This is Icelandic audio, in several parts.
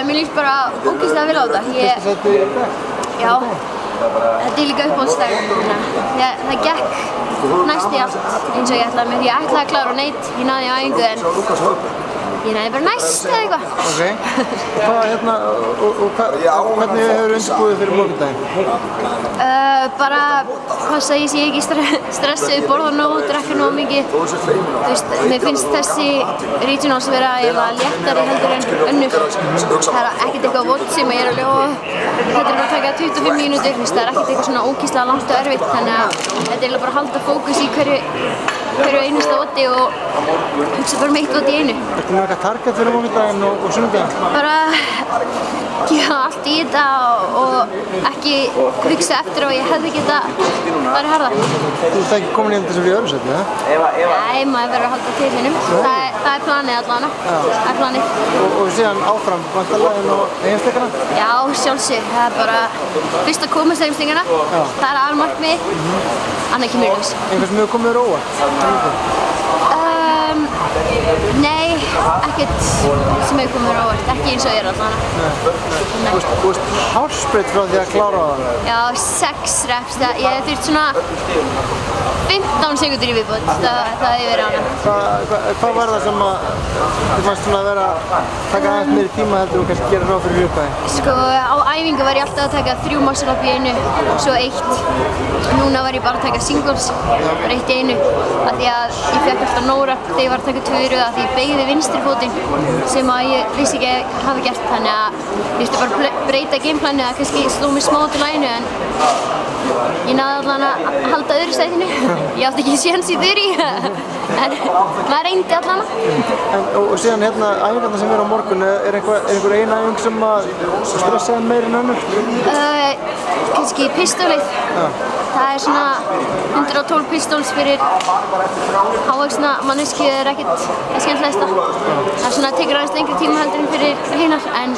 Mér líst bara ógeðslega vel á þetta. Fyrsta sæti í dag? Já. Þetta líka uppáhaldsdag. Það gekk næst í allt eins og ég ætlaði mér. Ég ætlaði að klára neitt, ég náði á æfingu en ég náði bara næst eða eitthvað. Hvernig hefur undirbúið fyrir morgundaginn? Bara passa að ég sé ekki stressuð, borða nóg, drekka nóg mikið. Þú veist, mér finnst þessi regionals vera léttari heldur en önnur. Það er ekkert eitthvað vott sem ég er að ljóða. Þetta er bara að taka 25 mínútur, það er ekkert eitthvað svona ógeðslega langt og erfitt. Þannig að þetta er bara að halda fókus í hverju einasta votti og hugsa bara eitt vott í einu. Ertu með eitthvað target fyrir morgundaginn og sunnudaginn? Bara gefa allt í þetta og ekki hugsa eftir á að ég hefði geta farið harðar. Þú ert ekki komin í þessu fyrir öðru sæti, eða? Nei, maður verður að halda til hinnum. Það er planið allavega. Það er planið. Og síðan áfram vantarlegin og heimsleikana? Já, sjálfsög. Það er bara fyrst að komast heimsleikana. Það er aðalmarkmið. Annað kemur í ljós. Einhver sem hefur komið þér óvart? Nei, ekkert sem hefur komið mér óvart, ekki eins og ég er allavega. Þú veist hársbreytt frá því að klára það? Já, 6 reps, ég hef þurft svona 15 sekundur í viðbót, það hefur verið ánægt. Hvað var það sem þið fannst svona að vera að taka aðeins meiri tíma heldur og kannski gera ráð fyrir uppæði? Sko, á æfingu var ég alltaf að taka 3 muscle-up í einu og svo 1. Núna var ég bara að taka singles, bara 1 í einu. Af því að ég fekk alltaf no rep þegar ég var að taka 2 í röð af því ég beygði vinstri fótinn sem að ég vissi ekki að hafa gert. Þannig að ég þurfti bara að breyta gameplaninu að kannski sló mig smá til læginu en ég náði allan að halda öðru sætinu. Ég átti ekki séns í þurri, en maður reyndi allan. Og síðan hérna, æfingarna sem er á morgun, er einhver ein æfing sem að stressaði meir en önnur? Kannski pistólið. Það er svona 112 pistóls fyrir hávaxna manneskju er ekkert það skemmtilegasta. Það er svona tekur aðeins lengri tíma heldur en fyrir hinar, en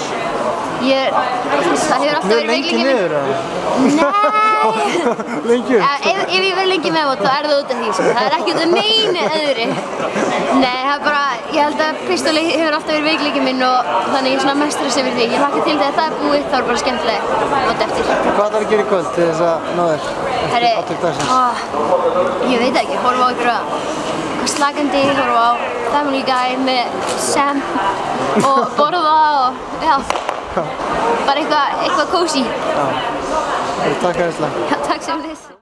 það hefur alltaf verið veikleikinn minn. Mjög lengi niður, eða? Nei! Lengi upp? Ef ég verð lengi með þá er það út af því, sko. Það er ekki út af neinu öðru. Nei, það er bara, ég held að pistóli hefur alltaf verið veikleikinn minn og þannig ég er svona mest stress yfir því. Ég hlakka til þegar það er búið, þá er bara skemmtilega átt eftir. Hvað ætlarðu að gera í kvöld til þess að ná þér eftir átök dagsins? Ég veit ekki, horfa á einhverja slakandi, horfa á Family Guy með Sam og borða og já, bara eitthvað cozy. Takk æðislega. Takk sem þess.